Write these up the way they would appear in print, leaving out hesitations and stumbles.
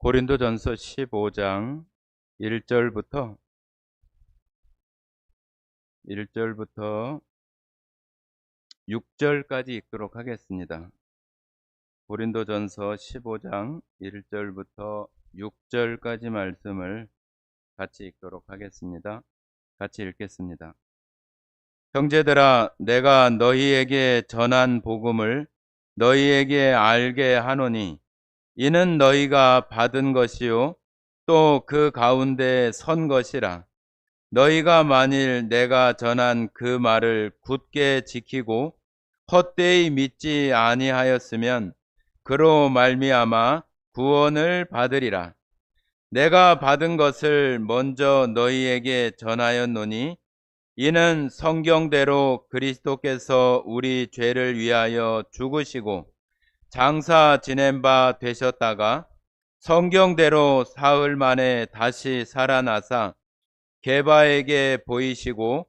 고린도전서 15장 1절부터 6절까지 읽도록 하겠습니다. 고린도전서 15장 1절부터 6절까지 말씀을 같이 읽도록 하겠습니다. 같이 읽겠습니다. 형제들아, 내가 너희에게 전한 복음을 너희에게 알게 하노니 이는 너희가 받은 것이요 또 그 가운데 선 것이라. 너희가 만일 내가 전한 그 말을 굳게 지키고 헛되이 믿지 아니하였으면 그로 말미암아 구원을 받으리라. 내가 받은 것을 먼저 너희에게 전하였노니 이는 성경대로 그리스도께서 우리 죄를 위하여 죽으시고 장사 지낸 바 되셨다가 성경대로 사흘 만에 다시 살아나사 게바에게 보이시고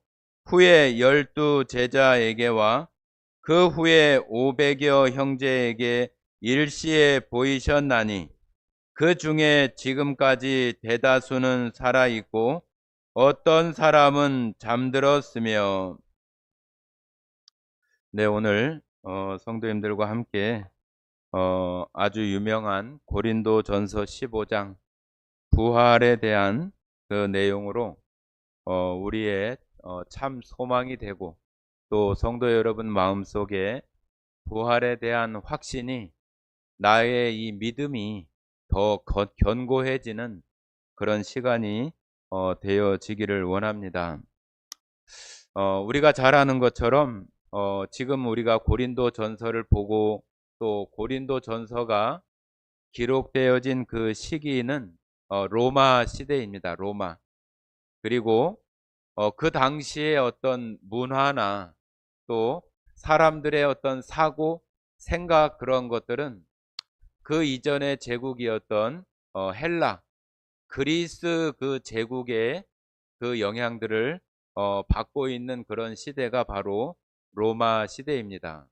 후에 12 제자에게와 그 후에 500여 형제에게 일시에 보이셨나니 그 중에 지금까지 대다수는 살아있고 어떤 사람은 잠들었으며. 네, 오늘 성도님들과 함께 아주 유명한 고린도전서 15장 부활에 대한 그 내용으로 우리의 참 소망이 되고 또 성도 여러분 마음속에 부활에 대한 확신이, 나의 이 믿음이 더 견고해지는 그런 시간이 되어지기를 원합니다. 우리가 잘 아는 것처럼 지금 우리가 고린도 전서를 보고 또 고린도 전서가 기록되어진 그 시기는 로마 시대입니다. 로마. 그리고 그 당시에 어떤 문화나 또 사람들의 어떤 사고, 생각, 그런 것들은 그 이전의 제국이었던 헬라, 그리스 그 제국의 그 영향들을 받고 있는 그런 시대가 바로 로마 시대입니다.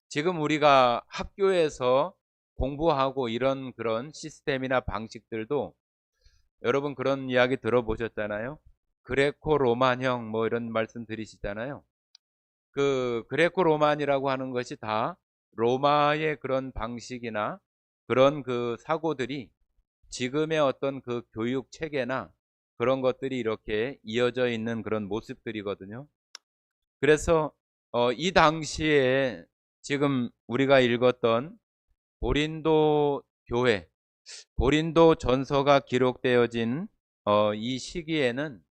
지금 우리가 학교에서 공부하고 이런 그런 시스템이나 방식들도 여러분 그런 이야기 들어보셨잖아요. 그레코 로만형 뭐 이런 말씀 들으시잖아요. 그 그레코 로만이라고 하는 것이 다 로마의 그런 방식이나 그런 그 사고들이 지금의 어떤 그 교육 체계나 그런 것들이 이렇게 이어져 있는 그런 모습들이거든요. 그래서 이 당시에 지금 우리가 읽었던 고린도 교회, 고린도 전서가 기록되어진 이 시기에는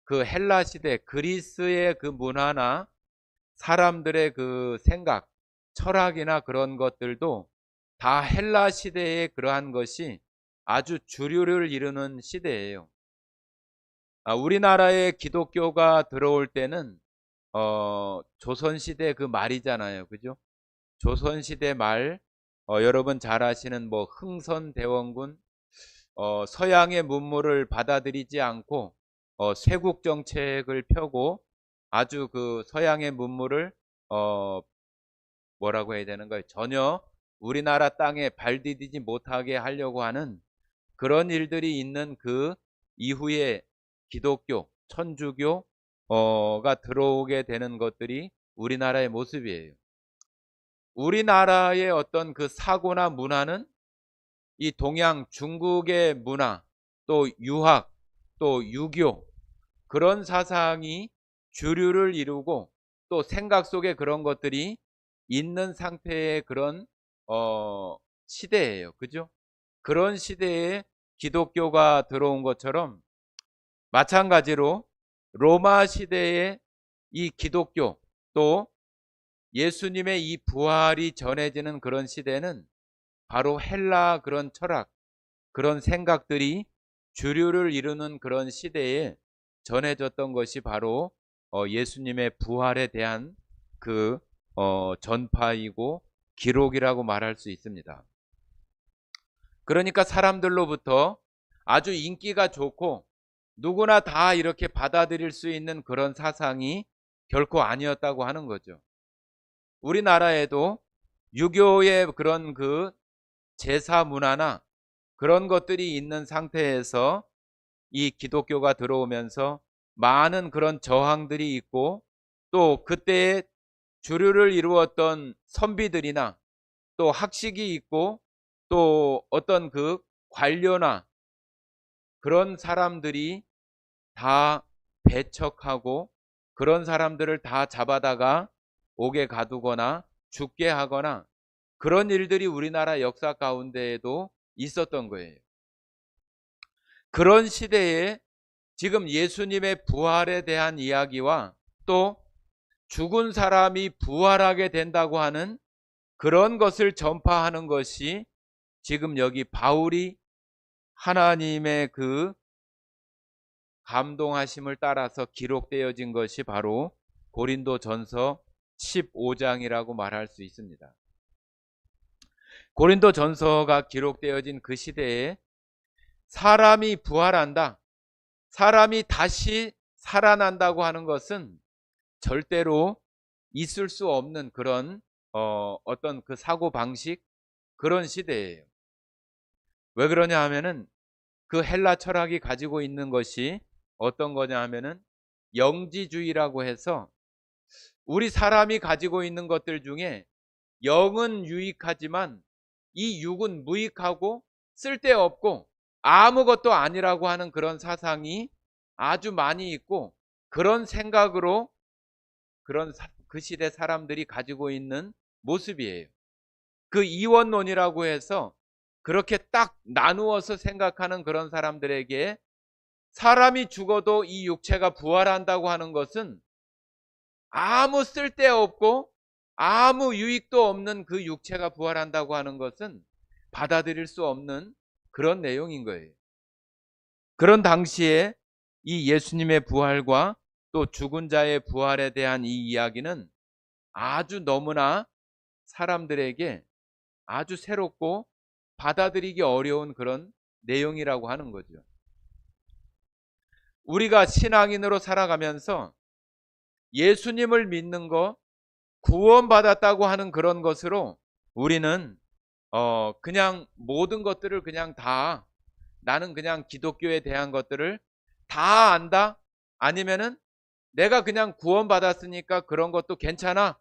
그 헬라 시대, 그리스의 그 문화나 사람들의 그 생각, 철학이나 그런 것들도 다 헬라 시대의 그러한 것이 아주 주류를 이루는 시대예요. 우리나라에 기독교가 들어올 때는 조선시대 그 말이잖아요. 그죠? 조선시대 말, 여러분 잘 아시는 뭐 흥선대원군, 서양의 문물을 받아들이지 않고 쇄국 정책을 펴고 아주 그 서양의 문물을 뭐라고 해야 되는가요? 전혀 우리나라 땅에 발디디지 못하게 하려고 하는 그런 일들이 있는 그 이후에 기독교, 천주교가 들어오게 되는 것들이 우리나라의 모습이에요. 우리나라의 어떤 그 사고나 문화는 이 동양 중국의 문화, 또 유학, 또 유교, 그런 사상이 주류를 이루고 또 생각 속에 그런 것들이 있는 상태의 그런 시대예요. 그죠? 그런 시대에 기독교가 들어온 것처럼 마찬가지로 로마 시대의 이 기독교, 또 예수님의 이 부활이 전해지는 그런 시대는 바로 헬라 그런 철학, 그런 생각들이 주류를 이루는 그런 시대에 전해졌던 것이 바로 예수님의 부활에 대한 그 전파이고 기록이라고 말할 수 있습니다. 그러니까 사람들로부터 아주 인기가 좋고 누구나 다 이렇게 받아들일 수 있는 그런 사상이 결코 아니었다고 하는 거죠. 우리나라에도 유교의 그런 그 제사 문화나 그런 것들이 있는 상태에서 이 기독교가 들어오면서 많은 그런 저항들이 있고, 또 그때의 주류를 이루었던 선비들이나 또 학식이 있고, 또 어떤 그 관료나 그런 사람들이 다 배척하고, 그런 사람들을 다 잡아다가 옥에 가두거나 죽게 하거나, 그런 일들이 우리나라 역사 가운데에도 있었던 거예요. 그런 시대에 지금 예수님의 부활에 대한 이야기와 또 죽은 사람이 부활하게 된다고 하는 그런 것을 전파하는 것이 지금 여기 바울이 하나님의 그 감동하심을 따라서 기록되어진 것이 바로 고린도전서 15장이라고 말할 수 있습니다. 고린도전서가 기록되어진 그 시대에 사람이 부활한다, 사람이 다시 살아난다고 하는 것은 절대로 있을 수 없는 그런 어떤 그 사고 방식, 그런 시대예요. 왜 그러냐 하면은 그 헬라 철학이 가지고 있는 것이 어떤 거냐 하면은 영지주의라고 해서, 우리 사람이 가지고 있는 것들 중에 영은 유익하지만 이 육은 무익하고 쓸데없고 아무것도 아니라고 하는 그런 사상이 아주 많이 있고, 그런 생각으로 그 시대 사람들이 가지고 있는 모습이에요. 그 이원론이라고 해서 그렇게 딱 나누어서 생각하는 그런 사람들에게 사람이 죽어도 이 육체가 부활한다고 하는 것은 아무 쓸데없고 아무 유익도 없는 그 육체가 부활한다고 하는 것은 받아들일 수 없는 그런 내용인 거예요. 그런 당시에 이 예수님의 부활과 또 죽은 자의 부활에 대한 이 이야기는 아주 너무나 사람들에게 아주 새롭고 받아들이기 어려운 그런 내용이라고 하는 거죠. 우리가 신앙인으로 살아가면서 예수님을 믿는 거, 구원받았다고 하는 그런 것으로 우리는 그냥 모든 것들을 그냥 다, 나는 그냥 기독교에 대한 것들을 다 안다, 아니면은 내가 그냥 구원받았으니까 그런 것도 괜찮아,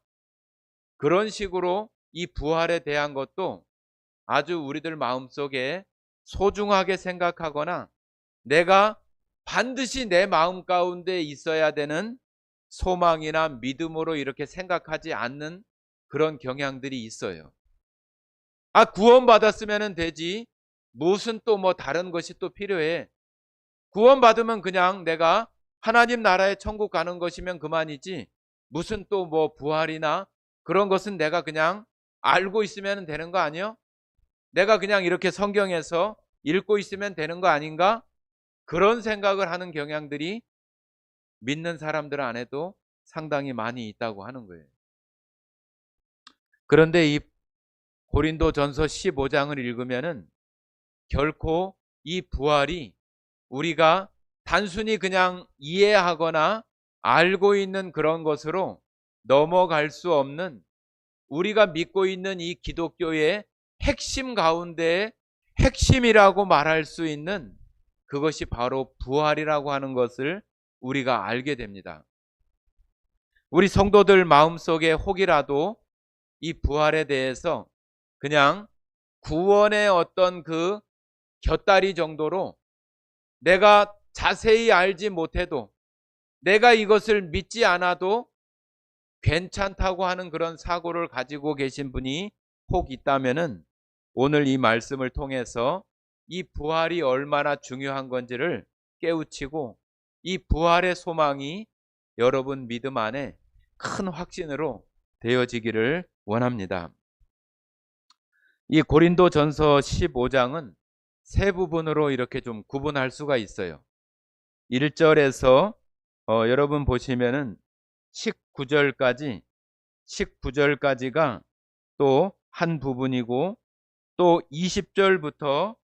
그런 식으로 이 부활에 대한 것도 아주 우리들 마음속에 소중하게 생각하거나 내가 반드시 내 마음 가운데 있어야 되는 소망이나 믿음으로 이렇게 생각하지 않는 그런 경향들이 있어요. 구원받았으면 되지, 무슨 또 뭐 다른 것이 또 필요해. 구원받으면 그냥 내가 하나님 나라에 천국 가는 것이면 그만이지, 무슨 또 뭐 부활이나 그런 것은 내가 그냥 알고 있으면 되는 거 아니요? 내가 그냥 이렇게 성경에서 읽고 있으면 되는 거 아닌가? 그런 생각을 하는 경향들이 믿는 사람들 안에도 상당히 많이 있다고 하는 거예요. 그런데 이 고린도전서 15장을 읽으면은 결코 이 부활이 우리가 단순히 그냥 이해하거나 알고 있는 그런 것으로 넘어갈 수 없는, 우리가 믿고 있는 이 기독교의 핵심 가운데 핵심이라고 말할 수 있는 그것이 바로 부활이라고 하는 것을 우리가 알게 됩니다. 우리 성도들 마음속에 혹이라도 이 부활에 대해서 그냥 구원의 어떤 그 곁다리 정도로 내가 자세히 알지 못해도, 내가 이것을 믿지 않아도 괜찮다고 하는 그런 사고를 가지고 계신 분이 혹 있다면은 오늘 이 말씀을 통해서 이 부활이 얼마나 중요한 건지를 깨우치고, 이 부활의 소망이 여러분 믿음 안에 큰 확신으로 되어지기를 원합니다. 이 고린도전서 15장은 세 부분으로 이렇게 좀 구분할 수가 있어요. 1절에서 여러분 보시면은 19절까지가 또 한 부분이고, 또 20절부터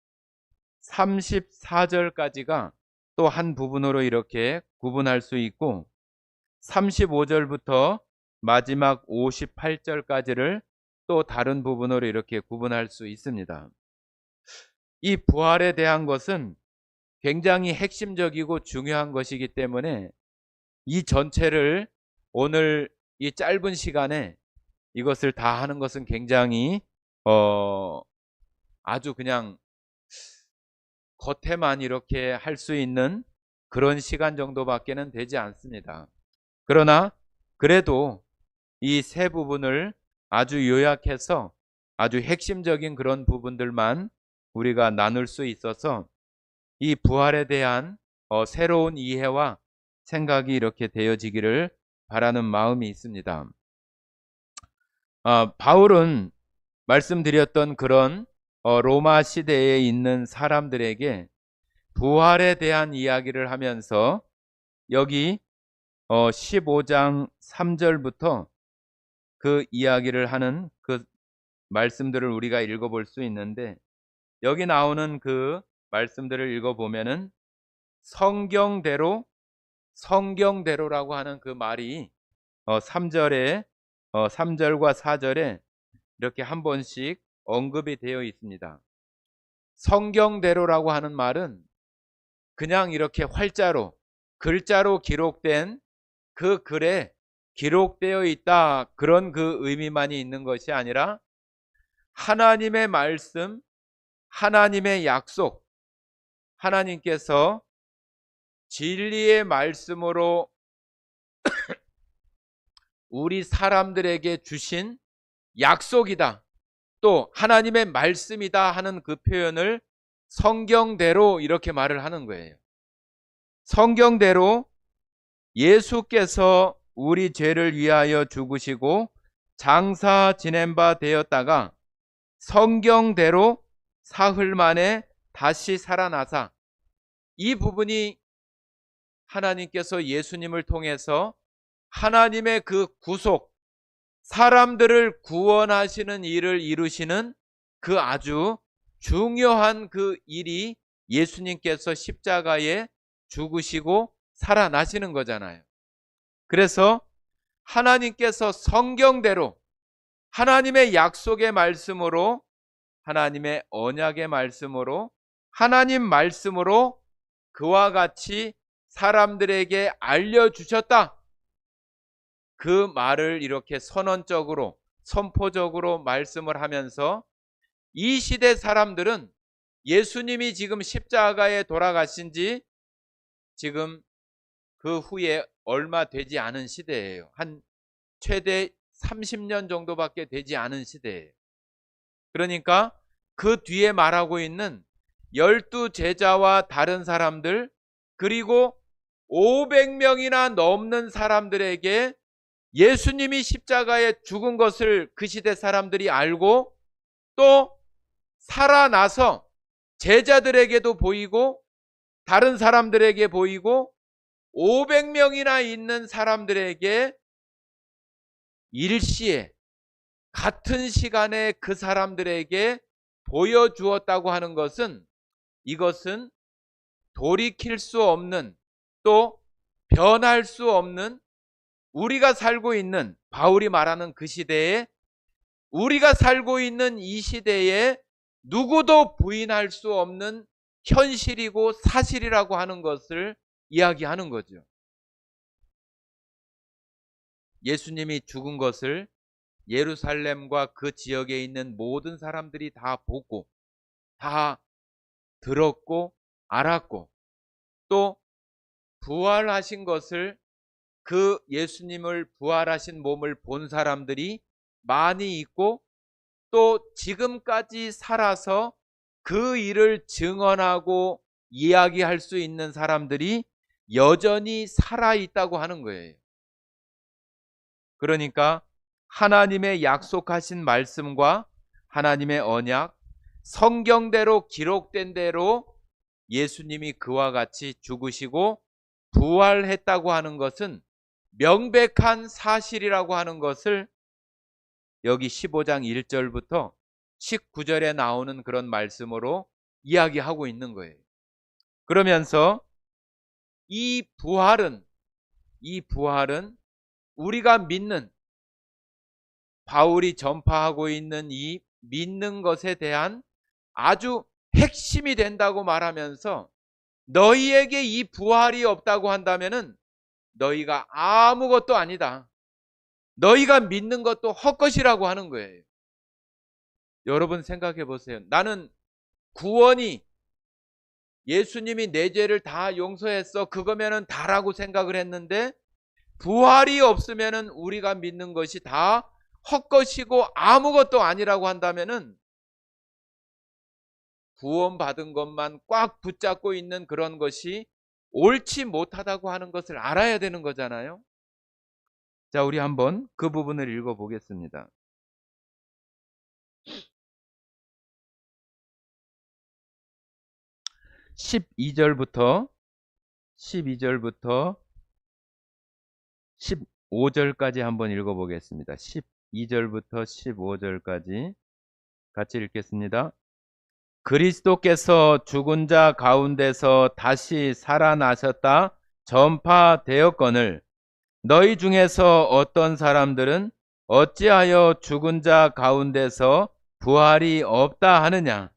34절까지가 또 한 부분으로 이렇게 구분할 수 있고, 35절부터 마지막 58절까지를 또 다른 부분으로 이렇게 구분할 수 있습니다. 이 부활에 대한 것은 굉장히 핵심적이고 중요한 것이기 때문에 이 전체를 오늘 이 짧은 시간에 이것을 다 하는 것은 굉장히 아주 그냥 겉에만 이렇게 할 수 있는 그런 시간 정도밖에는 되지 않습니다. 그러나 그래도 이 세 부분을 아주 요약해서 아주 핵심적인 그런 부분들만 우리가 나눌 수 있어서 이 부활에 대한 새로운 이해와 생각이 이렇게 되어지기를 바라는 마음이 있습니다. 바울은 말씀드렸던 그런 로마 시대에 있는 사람들에게 부활에 대한 이야기를 하면서 여기 15장 3절부터 그 이야기를 하는 그 말씀들을 우리가 읽어볼 수 있는데, 여기 나오는 그 말씀들을 읽어보면은 성경대로라고 하는 그 말이 3절과 4절에 이렇게 한 번씩 언급이 되어 있습니다. 성경대로라고 하는 말은 그냥 이렇게 활자로 글자로 기록된 그 글에 기록되어 있다, 그런 그 의미만이 있는 것이 아니라 하나님의 말씀, 하나님의 약속, 하나님께서 진리의 말씀으로 우리 사람들에게 주신 약속이다, 또 하나님의 말씀이다 하는 그 표현을 성경대로 이렇게 말을 하는 거예요. 성경대로 예수께서 우리 죄를 위하여 죽으시고 장사 지낸 바 되었다가 성경대로 사흘 만에 다시 살아나사, 이 부분이 하나님께서 예수님을 통해서 하나님의 그 구속, 사람들을 구원하시는 일을 이루시는 그 아주 중요한 그 일이 예수님께서 십자가에 죽으시고 살아나시는 거잖아요. 그래서 하나님께서 성경대로 하나님의 약속의 말씀으로, 하나님의 언약의 말씀으로, 하나님 말씀으로 그와 같이 사람들에게 알려주셨다, 그 말을 이렇게 선언적으로 선포적으로 말씀을 하면서 이 시대 사람들은 예수님이 지금 십자가에 돌아가신 지 지금 그 후에 얼마 되지 않은 시대예요. 한 최대 30년 정도밖에 되지 않은 시대예요. 그러니까 그 뒤에 말하고 있는 12 제자와 다른 사람들, 그리고 500명이나 넘는 사람들에게 예수님이 십자가에 죽은 것을 그 시대 사람들이 알고 또 살아나서 제자들에게도 보이고 다른 사람들에게 보이고 500명이나 있는 사람들에게 일시에 같은 시간에 그 사람들에게 보여주었다고 하는 것은, 이것은 돌이킬 수 없는, 또 변할 수 없는, 우리가 살고 있는, 바울이 말하는 그 시대에, 우리가 살고 있는 이 시대에 누구도 부인할 수 없는 현실이고 사실이라고 하는 것을 이야기하는 거죠. 예수님이 죽은 것을 예루살렘과 그 지역에 있는 모든 사람들이 다 보고 다 들었고 알았고, 또 부활하신 것을, 그 예수님을 부활하신 몸을 본 사람들이 많이 있고, 또 지금까지 살아서 그 일을 증언하고 이야기할 수 있는 사람들이 여전히 살아있다고 하는 거예요. 그러니까 하나님의 약속하신 말씀과 하나님의 언약, 성경대로 기록된 대로 예수님이 그와 같이 죽으시고 부활했다고 하는 것은 명백한 사실이라고 하는 것을 여기 15장 1절부터 19절에 나오는 그런 말씀으로 이야기하고 있는 거예요. 그러면서 이 부활은 우리가 믿는, 바울이 전파하고 있는 이 믿는 것에 대한 아주 핵심이 된다고 말하면서 너희에게 이 부활이 없다고 한다면은 너희가 아무것도 아니다. 너희가 믿는 것도 헛것이라고 하는 거예요. 여러분 생각해 보세요. 나는 구원이 예수님이 내 죄를 다 용서했어. 그거면은 다라고 생각을 했는데 부활이 없으면은 우리가 믿는 것이 다 헛것이고 아무것도 아니라고 한다면은 구원받은 것만 꽉 붙잡고 있는 그런 것이 옳지 못하다고 하는 것을 알아야 되는 거잖아요. 자, 우리 한번 그 부분을 읽어 보겠습니다. 12절부터 15절까지 한번 읽어 보겠습니다. 12절부터 15절까지 같이 읽겠습니다. 그리스도께서 죽은 자 가운데서 다시 살아나셨다 전파되었거늘 너희 중에서 어떤 사람들은 어찌하여 죽은 자 가운데서 부활이 없다 하느냐?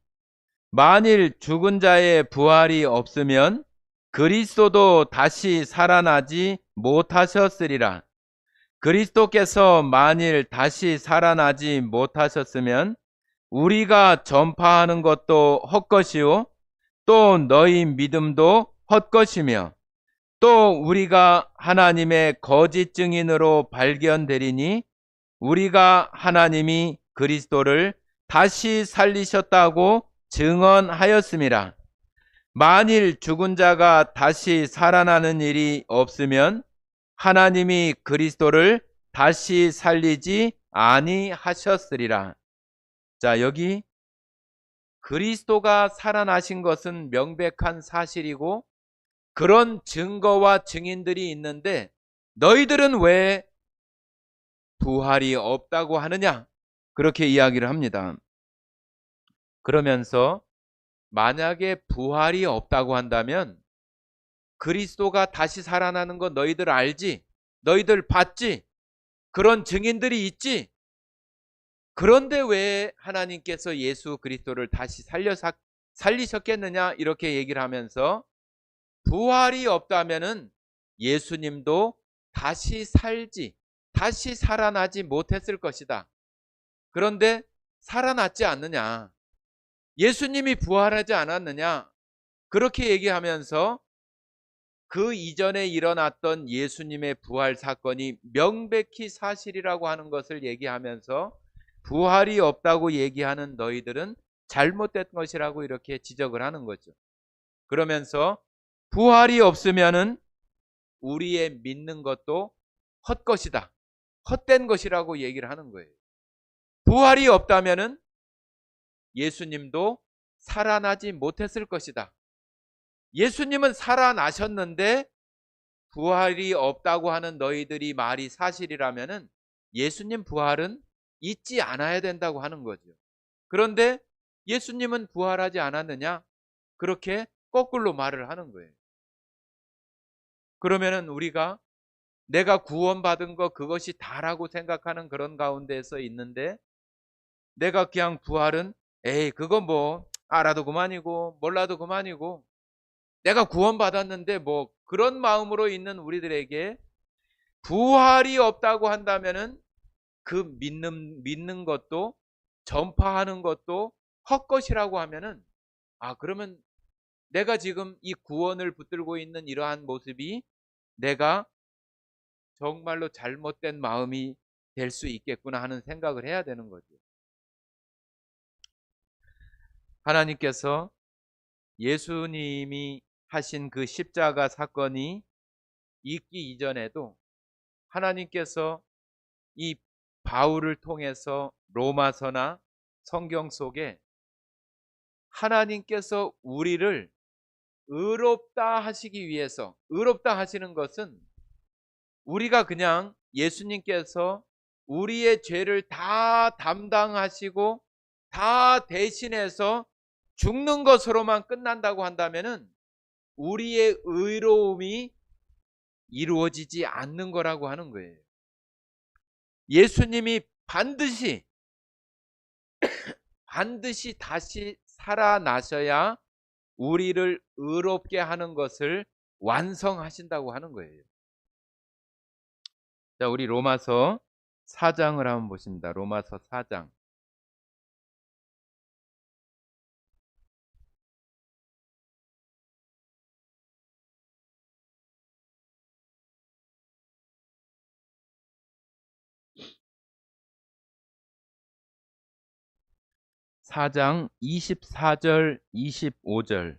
만일 죽은 자의 부활이 없으면 그리스도도 다시 살아나지 못하셨으리라. 그리스도께서 만일 다시 살아나지 못하셨으면 우리가 전파하는 것도 헛것이요 또 너희 믿음도 헛것이며 또 우리가 하나님의 거짓 증인으로 발견되리니 우리가 하나님이 그리스도를 다시 살리셨다고 증언하였음이라. 만일 죽은 자가 다시 살아나는 일이 없으면 하나님이 그리스도를 다시 살리지 아니하셨으리라. 자, 여기 그리스도가 살아나신 것은 명백한 사실이고 그런 증거와 증인들이 있는데 너희들은 왜 부활이 없다고 하느냐? 그렇게 이야기를 합니다. 그러면서 만약에 부활이 없다고 한다면 그리스도가 다시 살아나는 거 너희들 알지? 너희들 봤지? 그런 증인들이 있지? 그런데 왜 하나님께서 예수 그리스도를 다시 살리셨겠느냐? 이렇게 얘기를 하면서 부활이 없다면은 예수님도 다시 살아나지 못했을 것이다. 그런데 살아났지 않느냐? 예수님이 부활하지 않았느냐? 그렇게 얘기하면서 그 이전에 일어났던 예수님의 부활 사건이 명백히 사실이라고 하는 것을 얘기하면서 부활이 없다고 얘기하는 너희들은 잘못된 것이라고 이렇게 지적을 하는 거죠. 그러면서 부활이 없으면은 우리의 믿는 것도 헛것이다. 헛된 것이라고 얘기를 하는 거예요. 부활이 없다면은 예수님도 살아나지 못했을 것이다. 예수님은 살아나셨는데 부활이 없다고 하는 너희들이 말이 사실이라면은 예수님 부활은 잊지 않아야 된다고 하는 거죠. 그런데 예수님은 부활하지 않았느냐? 그렇게 거꾸로 말을 하는 거예요. 그러면은 우리가 내가 구원받은 거 그것이 다라고 생각하는 그런 가운데서 있는데 내가 그냥 부활은 에이 그거 뭐 알아도 그만이고 몰라도 그만이고 내가 구원받았는데 뭐 그런 마음으로 있는 우리들에게 부활이 없다고 한다면은 그 믿는 것도 전파하는 것도 헛것이라고 하면은 그러면 내가 지금 이 구원을 붙들고 있는 이러한 모습이 내가 정말로 잘못된 마음이 될 수 있겠구나 하는 생각을 해야 되는 거죠. 하나님께서 예수님이 하신 그 십자가 사건이 있기 이전에도 하나님께서 이 바울을 통해서 로마서나 성경 속에 하나님께서 우리를 의롭다 하시기 위해서, 의롭다 하시는 것은 우리가 그냥 예수님께서 우리의 죄를 다 담당하시고 다 대신해서 죽는 것으로만 끝난다고 한다면은 우리의 의로움이 이루어지지 않는 거라고 하는 거예요. 예수님이 반드시 다시 살아나셔야 우리를 의롭게 하는 것을 완성하신다고 하는 거예요. 자, 우리 로마서 4장을 한번 보십니다. 로마서 4장. (4장) 24절 25절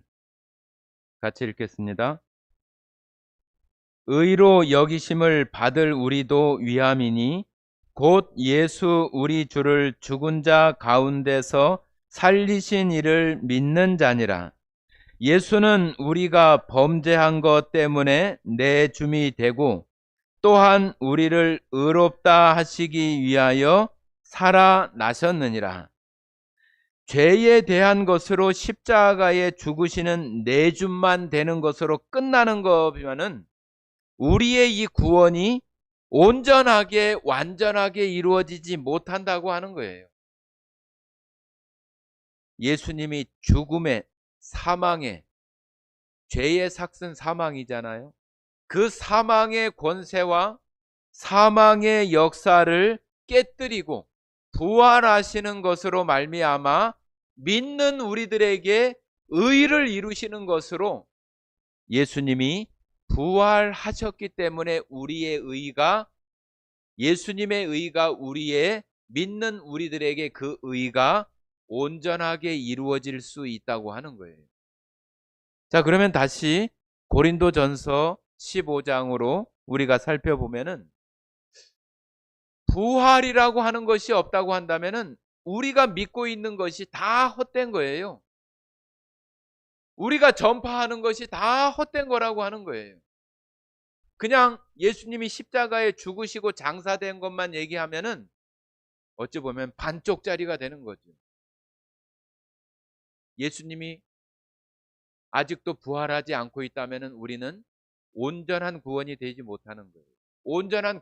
같이 읽겠습니다. 의로 여기심을 받을 우리도 위함이니 곧 예수 우리 주를 죽은 자 가운데서 살리신 이를 믿는 자니라. 예수는 우리가 범죄한 것 때문에 내줌이 되고 또한 우리를 의롭다 하시기 위하여 살아나셨느니라. 죄에 대한 것으로 십자가에 죽으시는 내줌만 되는 것으로 끝나는 거면은 우리의 이 구원이 온전하게 완전하게 이루어지지 못한다고 하는 거예요. 예수님이 죽음에 사망에 죄의 삭슨 사망이잖아요. 그 사망의 권세와 사망의 역사를 깨뜨리고 부활하시는 것으로 말미암아 믿는 우리들에게 의를 이루시는 것으로 예수님이 부활하셨기 때문에 우리의 의가 예수님의 의가 우리의 믿는 우리들에게 그 의가 온전하게 이루어질 수 있다고 하는 거예요. 자, 그러면 다시 고린도전서 15장으로 우리가 살펴보면은 부활이라고 하는 것이 없다고 한다면은 우리가 믿고 있는 것이 다 헛된 거예요. 우리가 전파하는 것이 다 헛된 거라고 하는 거예요. 그냥 예수님이 십자가에 죽으시고 장사된 것만 얘기하면은 어찌 보면 반쪽짜리가 되는 거죠. 예수님이 아직도 부활하지 않고 있다면은 우리는 온전한 구원이 되지 못하는 거예요. 온전한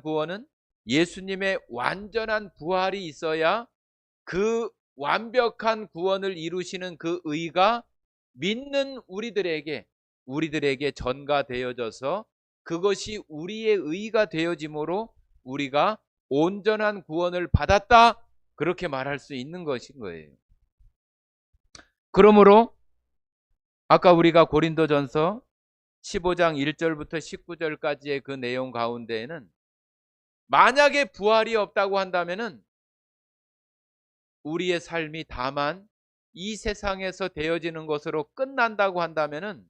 구원은 예수님의 완전한 부활이 있어야 그 완벽한 구원을 이루시는 그 의가 믿는 우리들에게 전가되어져서 그것이 우리의 의가 되어짐으로 우리가 온전한 구원을 받았다, 그렇게 말할 수 있는 것인 거예요. 그러므로 아까 우리가 고린도전서 15장 1절부터 19절까지의 그 내용 가운데에는 만약에 부활이 없다고 한다면은 우리의 삶이 다만 이 세상에서 되어지는 것으로 끝난다고 한다면은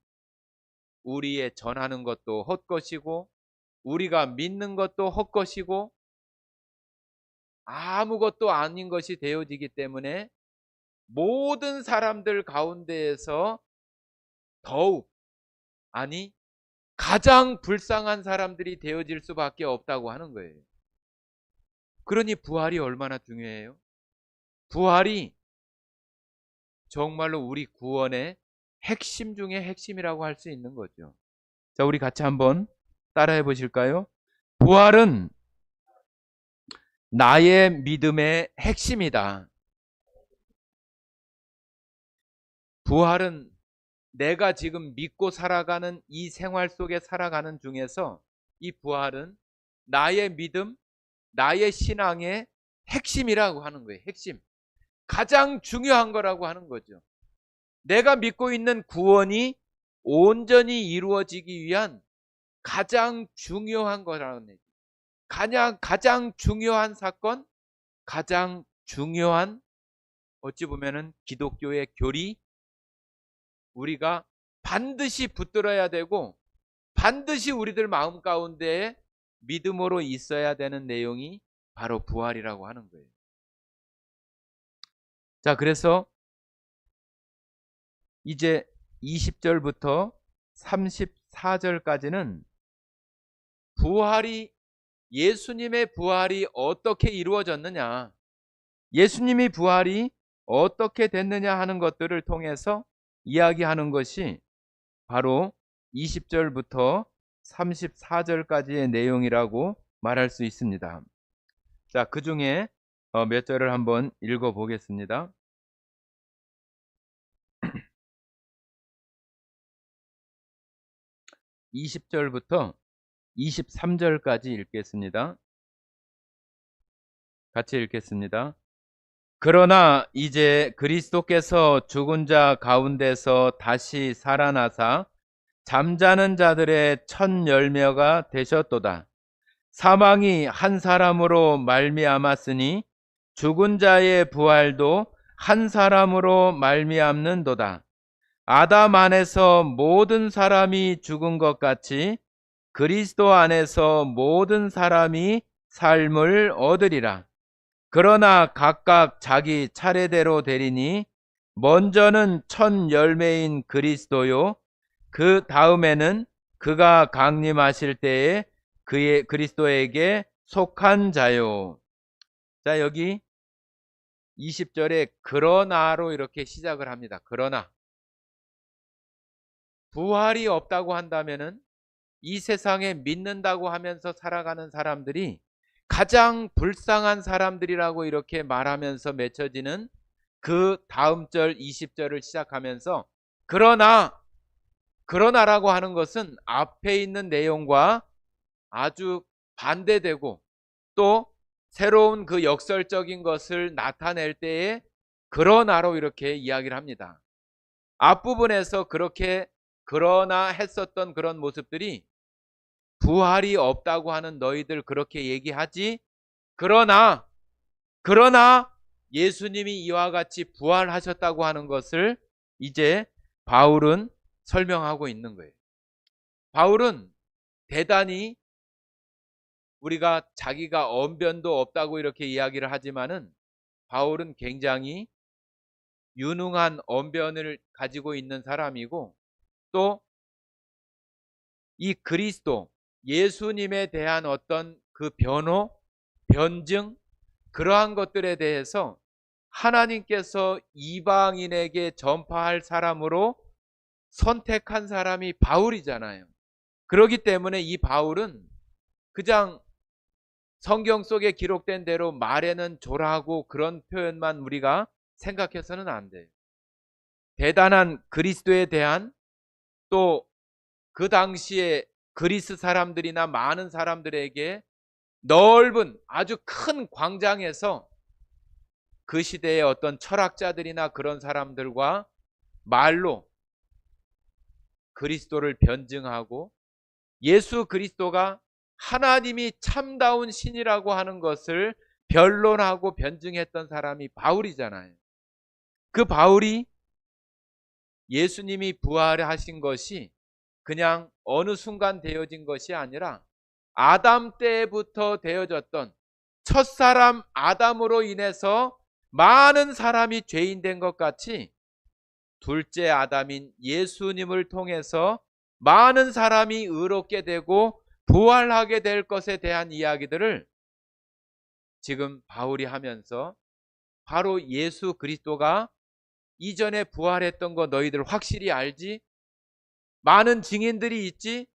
우리의 전하는 것도 헛것이고 우리가 믿는 것도 헛것이고 아무것도 아닌 것이 되어지기 때문에 모든 사람들 가운데에서 더욱 가장 불쌍한 사람들이 되어질 수밖에 없다고 하는 거예요. 그러니 부활이 얼마나 중요해요? 부활이 정말로 우리 구원의 핵심 중에 핵심이라고 할 수 있는 거죠. 자, 우리 같이 한번 따라해 보실까요? 부활은 나의 믿음의 핵심이다. 부활은 내가 지금 믿고 살아가는 이 생활 속에 살아가는 중에서 이 부활은 나의 믿음, 나의 신앙의 핵심이라고 하는 거예요. 핵심. 가장 중요한 거라고 하는 거죠. 내가 믿고 있는 구원이 온전히 이루어지기 위한 가장 중요한 거라는 얘기. 가장 중요한 사건, 가장 중요한 어찌 보면은 기독교의 교리, 우리가 반드시 붙들어야 되고 반드시 우리들 마음 가운데에 믿음으로 있어야 되는 내용이 바로 부활이라고 하는 거예요. 자, 그래서 이제 20절부터 34절까지는 예수님의 부활이 어떻게 이루어졌느냐, 예수님이 부활이 어떻게 됐느냐 하는 것들을 통해서 이야기하는 것이 바로 20절부터 34절까지의 내용이라고 말할 수 있습니다. 자, 그 중에 몇 절을 한번 읽어 보겠습니다. 20절부터 23절까지 읽겠습니다. 같이 읽겠습니다. 그러나 이제 그리스도께서 죽은 자 가운데서 다시 살아나사 잠자는 자들의 첫 열매가 되셨도다. 사망이 한 사람으로 말미암았으니 죽은 자의 부활도 한 사람으로 말미암는도다. 아담 안에서 모든 사람이 죽은 것 같이 그리스도 안에서 모든 사람이 삶을 얻으리라. 그러나 각각 자기 차례대로 되리니 먼저는 첫 열매인 그리스도요, 그 다음에는 그가 강림하실 때에 그의 그리스도에게 속한 자요. 자, 여기 20절에 그러나로 이렇게 시작을 합니다. 그러나 부활이 없다고 한다면은 이 세상에 믿는다고 하면서 살아가는 사람들이 가장 불쌍한 사람들이라고 이렇게 말하면서 맺혀지는 그 다음 절 20절을 시작하면서 그러나라고 하는 것은 앞에 있는 내용과 아주 반대되고 또 새로운 그 역설적인 것을 나타낼 때에 그러나로 이렇게 이야기를 합니다. 앞부분에서 그렇게 그러나 했었던 그런 모습들이 부활이 없다고 하는 너희들 그렇게 얘기하지, 그러나 예수님이 이와 같이 부활하셨다고 하는 것을 이제 바울은 설명하고 있는 거예요. 바울은 대단히 우리가 자기가 언변도 없다고 이렇게 이야기를 하지만은 바울은 굉장히 유능한 언변을 가지고 있는 사람이고 또 이 그리스도 예수님에 대한 어떤 그 변호, 변증 그러한 것들에 대해서 하나님께서 이방인에게 전파할 사람으로 선택한 사람이 바울이잖아요. 그렇기 때문에 이 바울은 그냥 성경 속에 기록된 대로 말에는 조라하고 그런 표현만 우리가 생각해서는 안 돼요. 대단한 그리스도에 대한 또 그 당시에 그리스 사람들이나 많은 사람들에게 넓은 아주 큰 광장에서 그 시대의 어떤 철학자들이나 그런 사람들과 말로 그리스도를 변증하고 예수 그리스도가 하나님이 참다운 신이라고 하는 것을 변론하고 변증했던 사람이 바울이잖아요. 그 바울이 예수님이 부활하신 것이 그냥 어느 순간 되어진 것이 아니라 아담 때부터 되어졌던 첫사람 아담으로 인해서 많은 사람이 죄인 된 것 같이 둘째 아담인 예수님을 통해서 많은 사람이 의롭게 되고 부활하게 될 것에 대한 이야기들을 지금 바울이 하면서 바로 예수 그리스도가 이전에 부활했던 거 너희들 확실히 알지? 많은 증인들이 있지?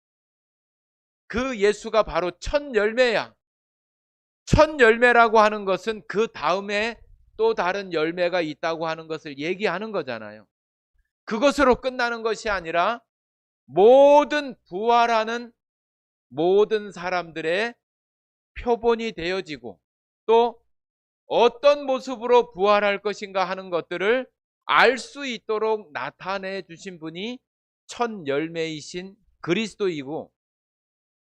그 예수가 바로 첫 열매야. 첫 열매라고 하는 것은 그 다음에 또 다른 열매가 있다고 하는 것을 얘기하는 거잖아요. 그것으로 끝나는 것이 아니라 모든 부활하는 모든 사람들의 표본이 되어지고 또 어떤 모습으로 부활할 것인가 하는 것들을 알 수 있도록 나타내 주신 분이 첫 열매이신 그리스도이고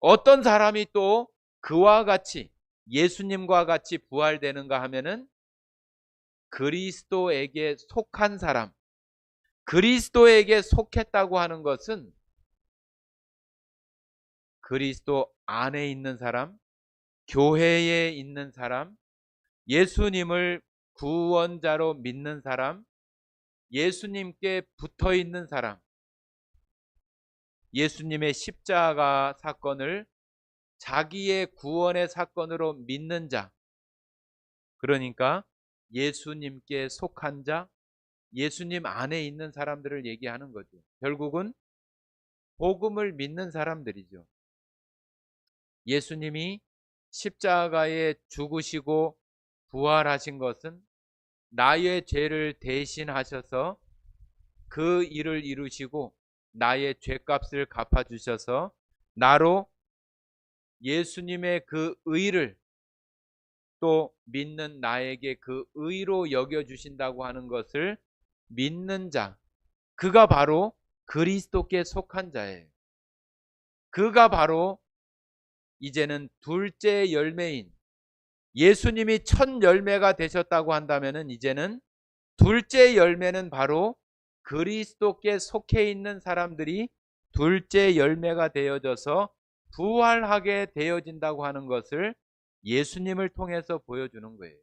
어떤 사람이 또 그와 같이 예수님과 같이 부활되는가 하면은 그리스도에게 속한 사람, 그리스도에게 속했다고 하는 것은 그리스도 안에 있는 사람, 교회에 있는 사람, 예수님을 구원자로 믿는 사람, 예수님께 붙어 있는 사람, 예수님의 십자가 사건을 자기의 구원의 사건으로 믿는 자, 그러니까 예수님께 속한 자, 예수님 안에 있는 사람들을 얘기하는 거죠. 결국은 복음을 믿는 사람들이죠. 예수님이 십자가에 죽으시고 부활하신 것은 나의 죄를 대신하셔서 그 일을 이루시고 나의 죄값을 갚아주셔서 나로 예수님의 그 의를 또 믿는 나에게 그 의로 여겨주신다고 하는 것을 믿는 자, 그가 바로 그리스도께 속한 자예요. 그가 바로 이제는 둘째 열매인, 예수님이 첫 열매가 되셨다고 한다면 이제는 둘째 열매는 바로 그리스도께 속해 있는 사람들이 둘째 열매가 되어져서 부활하게 되어진다고 하는 것을 예수님을 통해서 보여주는 거예요.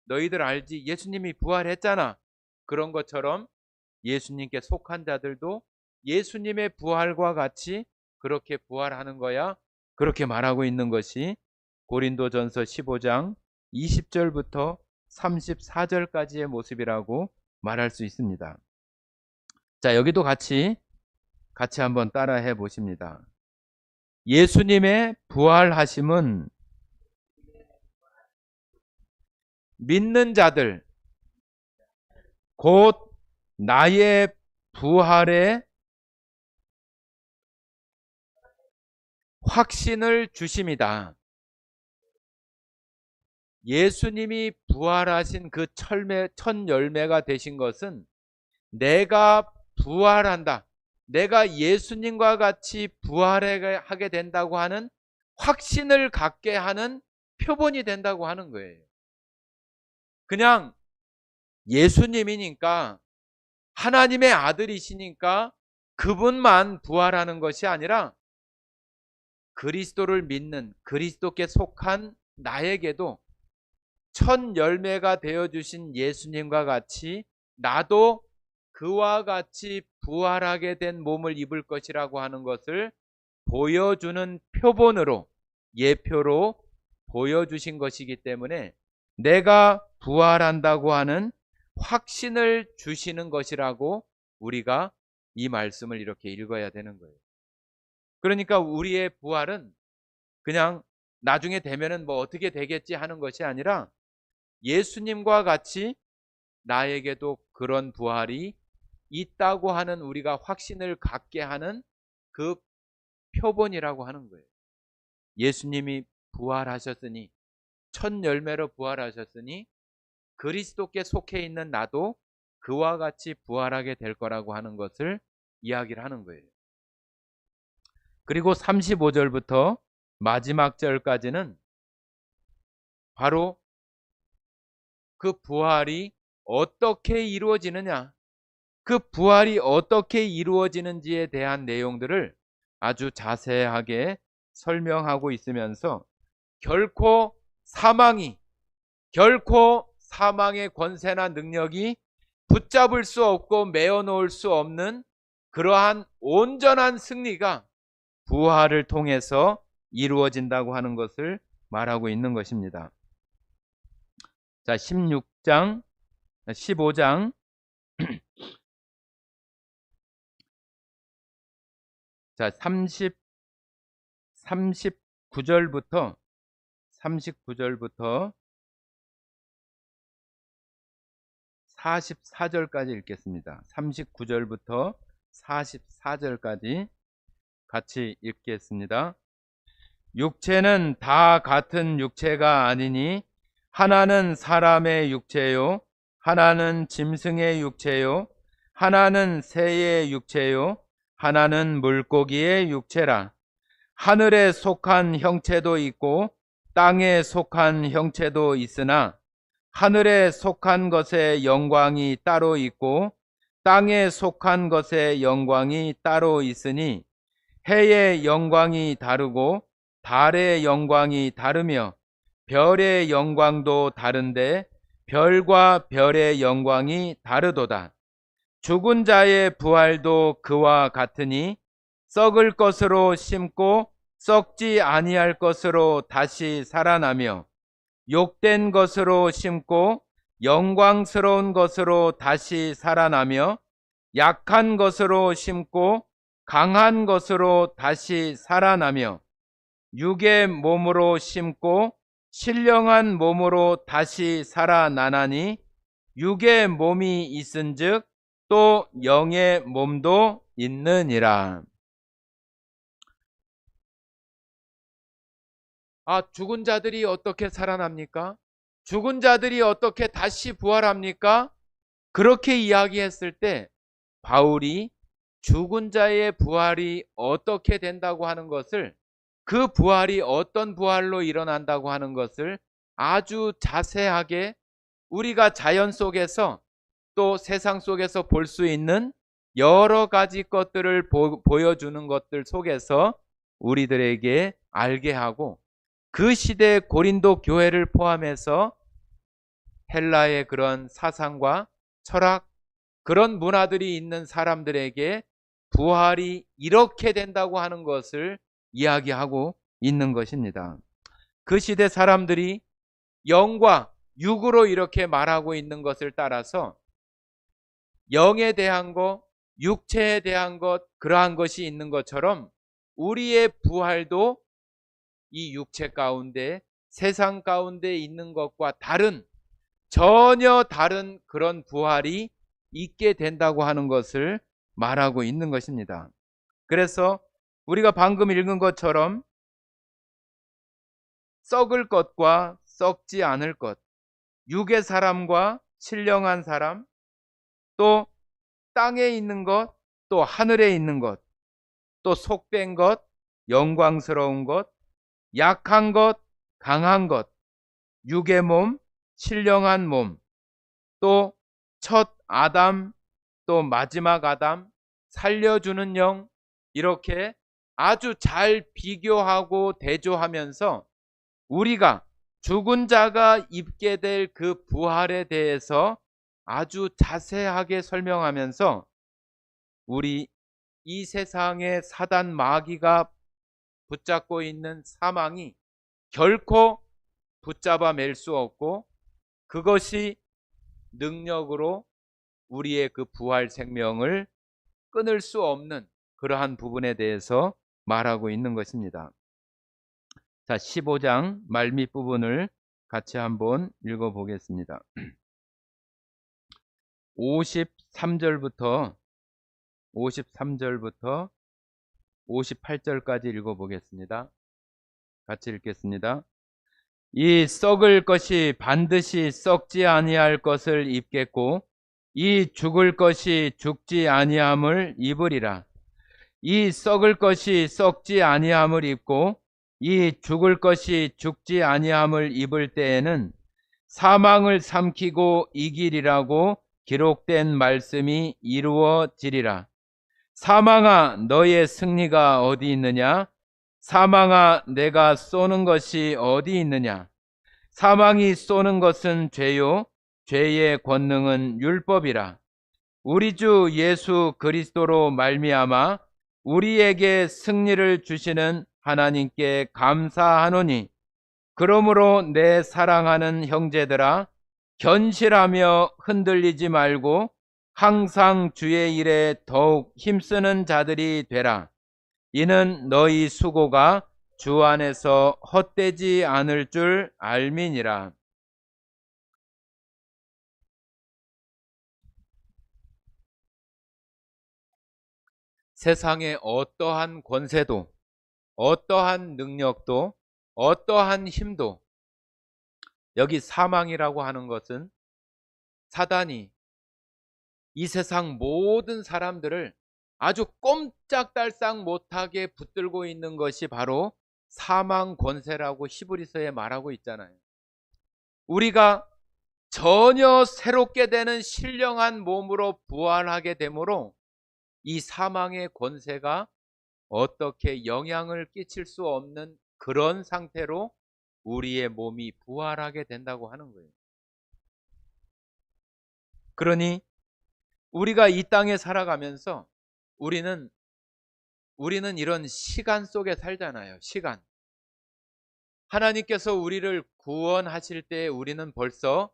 너희들 알지? 예수님이 부활했잖아. 그런 것처럼 예수님께 속한 자들도 예수님의 부활과 같이 그렇게 부활하는 거야. 그렇게 말하고 있는 것이 고린도전서 15장 20절부터 34절까지의 모습이라고 말할 수 있습니다. 자, 여기도 같이 한번 따라해 보십니다. 예수님의 부활하심은 믿는 자들, 곧 나의 부활의 확신을 주심이다. 예수님이 부활하신 그 첫 열매가 되신 것은 내가 부활한다, 내가 예수님과 같이 부활하게 된다고 하는 확신을 갖게 하는 표본이 된다고 하는 거예요. 그냥 예수님이니까, 하나님의 아들이시니까 그분만 부활하는 것이 아니라 그리스도를 믿는, 그리스도께 속한 나에게도 첫 열매가 되어주신 예수님과 같이 나도 그와 같이 부활하게 된 몸을 입을 것이라고 하는 것을 보여주는 표본으로, 예표로 보여주신 것이기 때문에 내가 부활한다고 하는 확신을 주시는 것이라고 우리가 이 말씀을 이렇게 읽어야 되는 거예요. 그러니까 우리의 부활은 그냥 나중에 되면은 뭐 어떻게 되겠지 하는 것이 아니라 예수님과 같이 나에게도 그런 부활이 있다고 하는, 우리가 확신을 갖게 하는 그 표본이라고 하는 거예요. 예수님이 부활하셨으니, 첫 열매로 부활하셨으니 그리스도께 속해 있는 나도 그와 같이 부활하게 될 거라고 하는 것을 이야기를 하는 거예요. 그리고 35절부터 마지막 절까지는 바로 그 부활이 어떻게 이루어지느냐, 그 부활이 어떻게 이루어지는지에 대한 내용들을 아주 자세하게 설명하고 있으면서 결코 사망의 권세나 능력이 붙잡을 수 없고 메어 놓을 수 없는 그러한 온전한 승리가 부활을 통해서 이루어진다고 하는 것을 말하고 있는 것입니다. 자, 15장 자, 39절부터 44절까지 읽겠습니다. 39절부터 44절까지 같이 읽겠습니다. 육체는 다 같은 육체가 아니니 하나는 사람의 육체요, 하나는 짐승의 육체요, 하나는 새의 육체요, 하나는 물고기의 육체라. 하늘에 속한 형체도 있고 땅에 속한 형체도 있으나 하늘에 속한 것의 영광이 따로 있고 땅에 속한 것의 영광이 따로 있으니 해의 영광이 다르고 달의 영광이 다르며 별의 영광도 다른데 별과 별의 영광이 다르도다. 죽은 자의 부활도 그와 같으니 썩을 것으로 심고 썩지 아니할 것으로 다시 살아나며 욕된 것으로 심고 영광스러운 것으로 다시 살아나며 약한 것으로 심고 강한 것으로 다시 살아나며 육의 몸으로 심고 신령한 몸으로 다시 살아나나니 육의 몸이 있은즉 또 영의 몸도 있느니라. 죽은 자들이 어떻게 살아납니까? 죽은 자들이 어떻게 다시 부활합니까? 그렇게 이야기했을 때 바울이 죽은 자의 부활이 어떻게 된다고 하는 것을, 그 부활이 어떤 부활로 일어난다고 하는 것을 아주 자세하게 우리가 자연 속에서 또 세상 속에서 볼 수 있는 여러 가지 것들을 보여주는 것들 속에서 우리들에게 알게 하고, 그 시대 고린도 교회를 포함해서 헬라의 그런 사상과 철학, 그런 문화들이 있는 사람들에게 부활이 이렇게 된다고 하는 것을 이야기하고 있는 것입니다. 그 시대 사람들이 영과 육으로 이렇게 말하고 있는 것을 따라서 영에 대한 것, 육체에 대한 것, 그러한 것이 있는 것처럼 우리의 부활도 이 육체 가운데, 세상 가운데 있는 것과 다른, 전혀 다른 그런 부활이 있게 된다고 하는 것을 말하고 있는 것입니다. 그래서 우리가 방금 읽은 것처럼 썩을 것과 썩지 않을 것, 육의 사람과 신령한 사람, 또 땅에 있는 것, 또 하늘에 있는 것, 또 속된 것, 영광스러운 것, 약한 것, 강한 것, 육의 몸, 신령한 몸, 또 첫 아담, 또 마지막 아담, 살려주는 영, 이렇게 아주 잘 비교하고 대조하면서 우리가 죽은 자가 입게 될 그 부활에 대해서 아주 자세하게 설명하면서 우리 이 세상의 사단 마귀가 붙잡고 있는 사망이 결코 붙잡아 맬 수 없고, 그것이 능력으로 우리의 그 부활 생명을 끊을 수 없는 그러한 부분에 대해서 말하고 있는 것입니다. 자, 15장 말밑 부분을 같이 한번 읽어 보겠습니다. 53절부터 58절까지 읽어 보겠습니다. 같이 읽겠습니다. 이 썩을 것이 반드시 썩지 아니할 것을 입겠고 이 죽을 것이 죽지 아니함을 입으리라. 이 썩을 것이 썩지 아니함을 입고 이 죽을 것이 죽지 아니함을 입을 때에는 사망을 삼키고 이기리라고 기록된 말씀이 이루어지리라. 사망아, 너의 승리가 어디 있느냐? 사망아, 내가 쏘는 것이 어디 있느냐? 사망이 쏘는 것은 죄요, 죄의 권능은 율법이라. 우리 주 예수 그리스도로 말미암아 우리에게 승리를 주시는 하나님께 감사하노니, 그러므로 내 사랑하는 형제들아, 견실하며 흔들리지 말고 항상 주의 일에 더욱 힘쓰는 자들이 되라. 이는 너희 수고가 주 안에서 헛되지 않을 줄 알미니라. 세상의 어떠한 권세도, 어떠한 능력도, 어떠한 힘도, 여기 사망이라고 하는 것은 사단이 이 세상 모든 사람들을 아주 꼼짝달싹 못하게 붙들고 있는 것이 바로 사망 권세라고 히브리서에 말하고 있잖아요. 우리가 전혀 새롭게 되는 신령한 몸으로 부활하게 되므로 이 사망의 권세가 어떻게 영향을 끼칠 수 없는 그런 상태로 우리의 몸이 부활하게 된다고 하는 거예요. 그러니 우리가 이 땅에 살아가면서 우리는 이런 시간 속에 살잖아요. 시간. 하나님께서 우리를 구원하실 때 우리는 벌써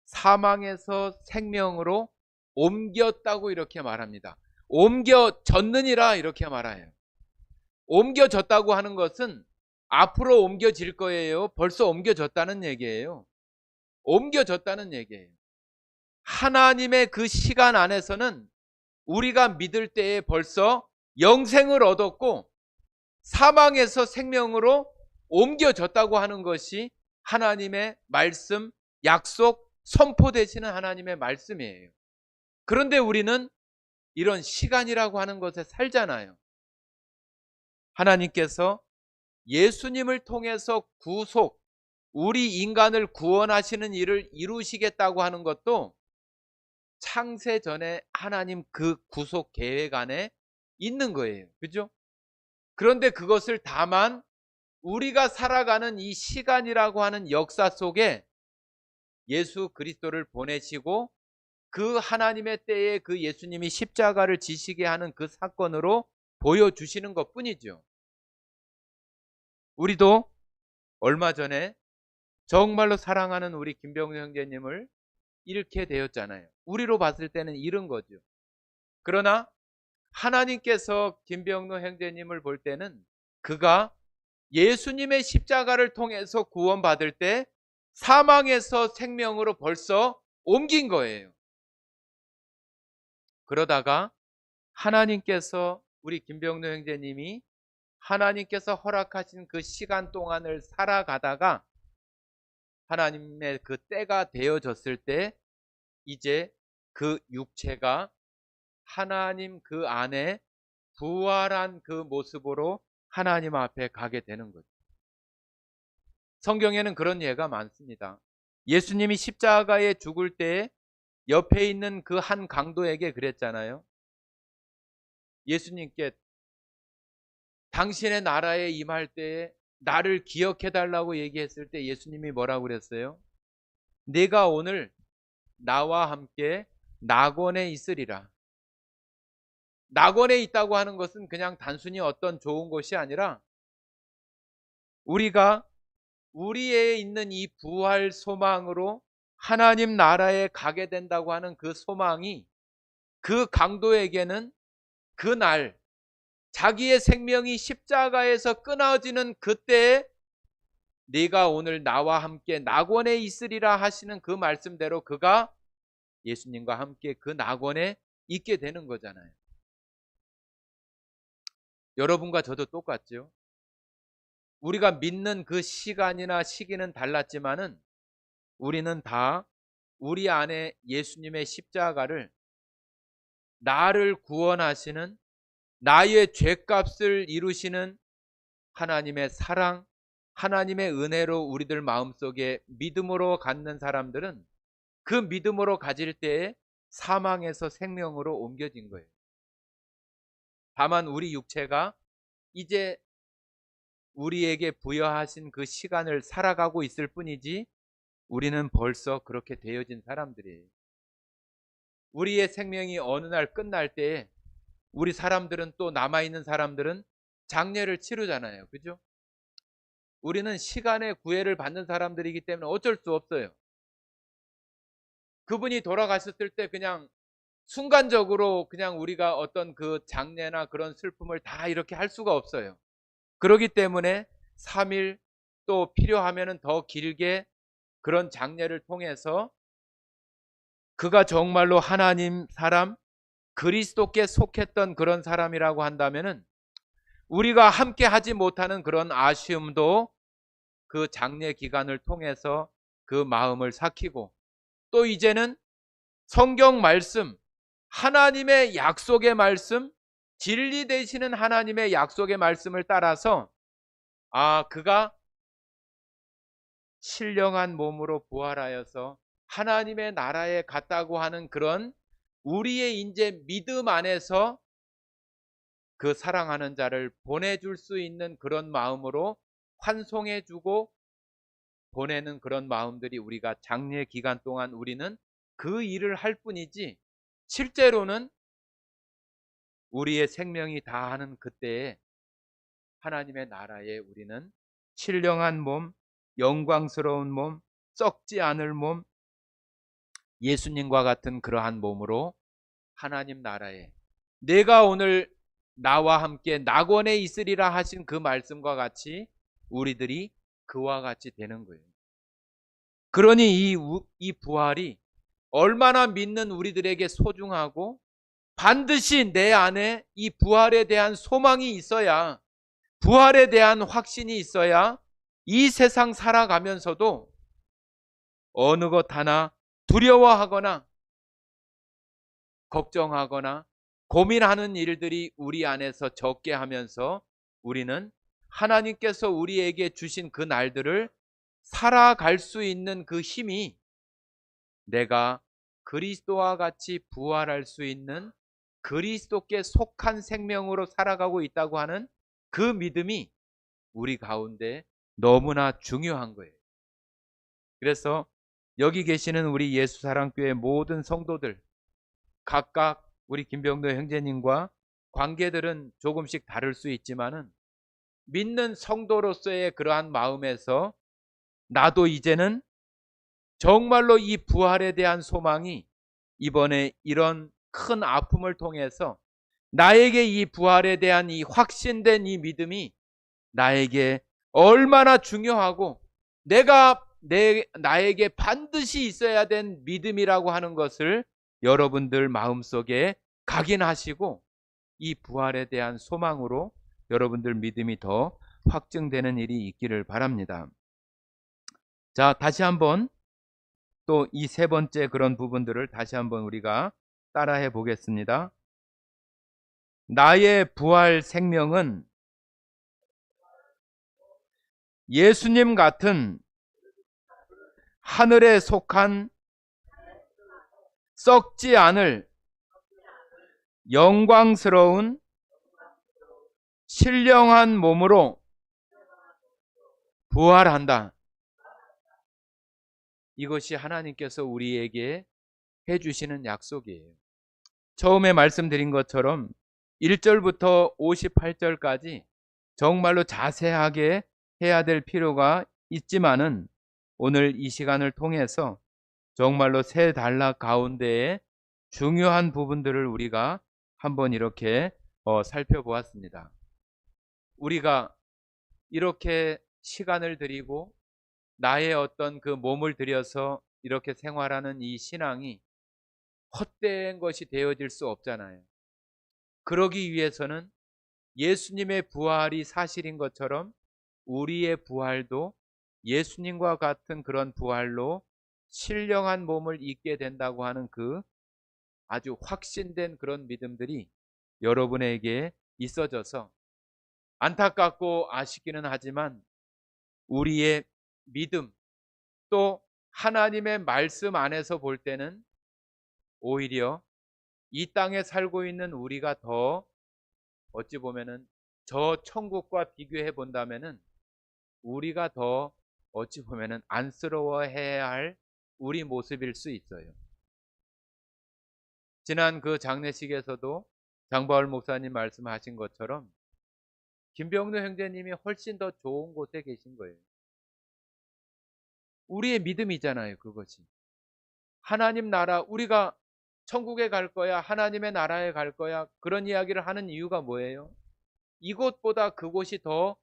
사망에서 생명으로 옮겼다고 이렇게 말합니다. 옮겨졌느니라 이렇게 말해요. 옮겨졌다고 하는 것은 앞으로 옮겨질 거예요? 벌써 옮겨졌다는 얘기예요. 옮겨졌다는 얘기예요. 하나님의 그 시간 안에서는 우리가 믿을 때에 벌써 영생을 얻었고 사망에서 생명으로 옮겨졌다고 하는 것이 하나님의 말씀, 약속, 선포되시는 하나님의 말씀이에요. 그런데 우리는 이런 시간이라고 하는 것에 살잖아요. 하나님께서 예수님을 통해서 구속, 우리 인간을 구원하시는 일을 이루시겠다고 하는 것도 창세 전에 하나님 그 구속 계획 안에 있는 거예요. 그죠? 그런데 그것을 다만 우리가 살아가는 이 시간이라고 하는 역사 속에 예수 그리스도를 보내시고 그 하나님의 때에 그 예수님이 십자가를 지시게 하는 그 사건으로 보여주시는 것 뿐이죠. 우리도 얼마 전에 정말로 사랑하는 우리 김병수 형제님을 잃게 되었잖아요. 우리로 봤을 때는 잃은 거죠. 그러나 하나님께서 김병로 형제님을 볼 때는 그가 예수님의 십자가를 통해서 구원받을 때 사망에서 생명으로 벌써 옮긴 거예요. 그러다가 하나님께서 우리 김병로 형제님이 하나님께서 허락하신 그 시간 동안을 살아가다가 하나님의 그 때가 되어졌을 때 이제 그 육체가 하나님 그 안에 부활한 그 모습으로 하나님 앞에 가게 되는 거죠. 성경에는 그런 예가 많습니다. 예수님이 십자가에 죽을 때 옆에 있는 그 한 강도에게 그랬잖아요. 예수님께 당신의 나라에 임할 때에 나를 기억해 달라고 얘기했을 때 예수님이 뭐라고 그랬어요? 네가 오늘 나와 함께 낙원에 있으리라. 낙원에 있다고 하는 것은 그냥 단순히 어떤 좋은 곳이 아니라 우리가 우리에 있는 이 부활 소망으로 하나님 나라에 가게 된다고 하는 그 소망이 그 강도에게는 그날 자기의 생명이 십자가에서 끊어지는 그때에 네가 오늘 나와 함께 낙원에 있으리라 하시는 그 말씀대로 그가 예수님과 함께 그 낙원에 있게 되는 거잖아요. 여러분과 저도 똑같죠. 우리가 믿는 그 시간이나 시기는 달랐지만은 우리는 다 우리 안에 예수님의 십자가를 나를 구원하시는 나의 죄값을 이루시는 하나님의 사랑, 하나님의 은혜로 우리들 마음속에 믿음으로 갖는 사람들은 그 믿음으로 가질 때에 사망에서 생명으로 옮겨진 거예요. 다만 우리 육체가 이제 우리에게 부여하신 그 시간을 살아가고 있을 뿐이지 우리는 벌써 그렇게 되어진 사람들이에요. 우리의 생명이 어느 날 끝날 때에 우리 사람들은 또 남아있는 사람들은 장례를 치르잖아요. 그죠? 우리는 시간의 구애를 받는 사람들이기 때문에 어쩔 수 없어요. 그분이 돌아가셨을 때 그냥 순간적으로 그냥 우리가 어떤 그 장례나 그런 슬픔을 다 이렇게 할 수가 없어요. 그렇기 때문에 3일 또 필요하면 더 길게 그런 장례를 통해서 그가 정말로 하나님 사람 그리스도께 속했던 그런 사람이라고 한다면은 우리가 함께 하지 못하는 그런 아쉬움도 그 장례 기간을 통해서 그 마음을 삭히고 또 이제는 성경 말씀, 하나님의 약속의 말씀, 진리 되시는 하나님의 약속의 말씀을 따라서 그가 신령한 몸으로 부활하여서 하나님의 나라에 갔다고 하는 그런 우리의 이제 믿음 안에서 그 사랑하는 자를 보내줄 수 있는 그런 마음으로 환송해주고 보내는 그런 마음들이 우리가 장례 기간 동안 우리는 그 일을 할 뿐이지 실제로는 우리의 생명이 다하는 그때에 하나님의 나라에 우리는 신령한 몸, 영광스러운 몸, 썩지 않을 몸, 예수님과 같은 그러한 몸으로 하나님 나라에 내가 오늘 나와 함께 낙원에 있으리라 하신 그 말씀과 같이 우리들이 그와 같이 되는 거예요. 그러니 이 부활이 얼마나 믿는 우리들에게 소중하고 반드시 내 안에 이 부활에 대한 소망이 있어야, 부활에 대한 확신이 있어야 이 세상 살아가면서도 어느 것 하나 두려워하거나 걱정하거나 고민하는 일들이 우리 안에서 적게 하면서 우리는 하나님께서 우리에게 주신 그 날들을 살아갈 수 있는 그 힘이, 내가 그리스도와 같이 부활할 수 있는 그리스도께 속한 생명으로 살아가고 있다고 하는 그 믿음이 우리 가운데 너무나 중요한 거예요. 그래서 여기 계시는 우리 예수사랑교회 모든 성도들, 각각 우리 김병도 형제님과 관계들은 조금씩 다를 수 있지만은 믿는 성도로서의 그러한 마음에서 나도 이제는 정말로 이 부활에 대한 소망이 이번에 이런 큰 아픔을 통해서 나에게 이 부활에 대한 이 확신된 이 믿음이 나에게 얼마나 중요하고 나에게 반드시 있어야 된 믿음이라고 하는 것을 여러분들 마음속에 각인하시고 이 부활에 대한 소망으로 여러분들 믿음이 더 확증되는 일이 있기를 바랍니다. 자, 다시 한번 또 이 세 번째 그런 부분들을 다시 한번 우리가 따라해 보겠습니다. 나의 부활 생명은 예수님 같은 하늘에 속한 썩지 않을 영광스러운 신령한 몸으로 부활한다. 이것이 하나님께서 우리에게 해주시는 약속이에요. 처음에 말씀드린 것처럼 1절부터 58절까지 정말로 자세하게 해야 될 필요가 있지만은 오늘 이 시간을 통해서 정말로 세 단락 가운데에 중요한 부분들을 우리가 한번 이렇게 살펴보았습니다. 우리가 이렇게 시간을 들이고 나의 어떤 그 몸을 들여서 이렇게 생활하는 이 신앙이 헛된 것이 되어질 수 없잖아요. 그러기 위해서는 예수님의 부활이 사실인 것처럼 우리의 부활도 예수님과 같은 그런 부활로 신령한 몸을 입게 된다고 하는 그 아주 확신된 그런 믿음들이 여러분에게 있어져서, 안타깝고 아쉽기는 하지만 우리의 믿음 또 하나님의 말씀 안에서 볼 때는 오히려 이 땅에 살고 있는 우리가 더 어찌 보면은 저 천국과 비교해 본다면은 우리가 더 어찌 보면은 안쓰러워해야 할 우리 모습일 수 있어요. 지난 그 장례식에서도 장바울 목사님 말씀하신 것처럼 김병도 형제님이 훨씬 더 좋은 곳에 계신 거예요. 우리의 믿음이잖아요, 그것이. 하나님 나라, 우리가 천국에 갈 거야, 하나님의 나라에 갈 거야, 그런 이야기를 하는 이유가 뭐예요? 이곳보다 그곳이 더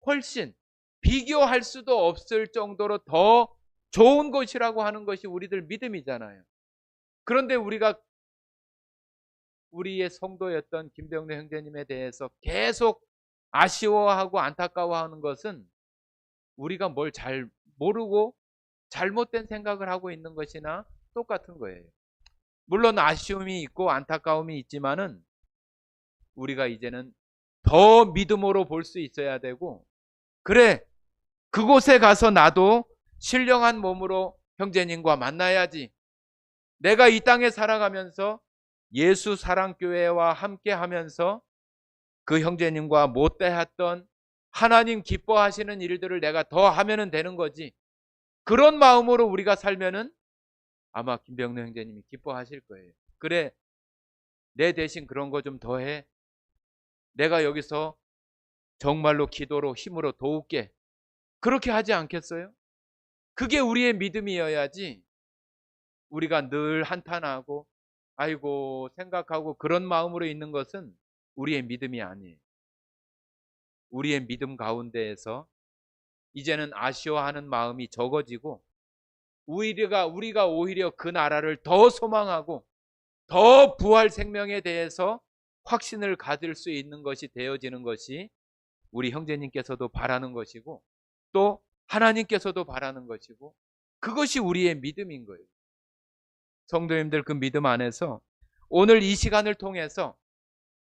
훨씬 비교할 수도 없을 정도로 더 좋은 곳이라고 하는 것이 우리들 믿음이잖아요. 그런데 우리가 우리의 성도였던 김병래 형제님에 대해서 계속 아쉬워하고 안타까워하는 것은 우리가 뭘 잘 모르고 잘못된 생각을 하고 있는 것이나 똑같은 거예요. 물론 아쉬움이 있고 안타까움이 있지만은 우리가 이제는 더 믿음으로 볼 수 있어야 되고, 그래, 그곳에 가서 나도 신령한 몸으로 형제님과 만나야지. 내가 이 땅에 살아가면서 예수 사랑교회와 함께 하면서 그 형제님과 못다했던 하나님 기뻐하시는 일들을 내가 더 하면 되는 거지. 그런 마음으로 우리가 살면은 아마 김병래 형제님이 기뻐하실 거예요. 그래, 내 대신 그런 거 좀 더 해. 내가 여기서 정말로 기도로 힘으로 도울게. 그렇게 하지 않겠어요? 그게 우리의 믿음이어야지, 우리가 늘 한탄하고 아이고 생각하고 그런 마음으로 있는 것은 우리의 믿음이 아니에요. 우리의 믿음 가운데에서 이제는 아쉬워하는 마음이 적어지고 우리가 오히려 그 나라를 더 소망하고 더 부활 생명에 대해서 확신을 가질 수 있는 것이 되어지는 것이 우리 형제님께서도 바라는 것이고 또 하나님께서도 바라는 것이고 그것이 우리의 믿음인 거예요. 성도님들, 그 믿음 안에서 오늘 이 시간을 통해서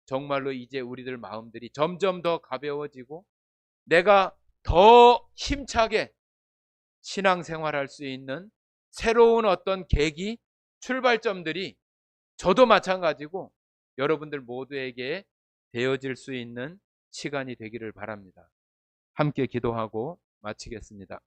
정말로 이제 우리들 마음들이 점점 더 가벼워지고 내가 더 힘차게 신앙생활할 수 있는 새로운 어떤 계기, 출발점들이 저도 마찬가지고 여러분들 모두에게 되어질 수 있는 시간이 되기를 바랍니다. 함께 기도하고 마치겠습니다.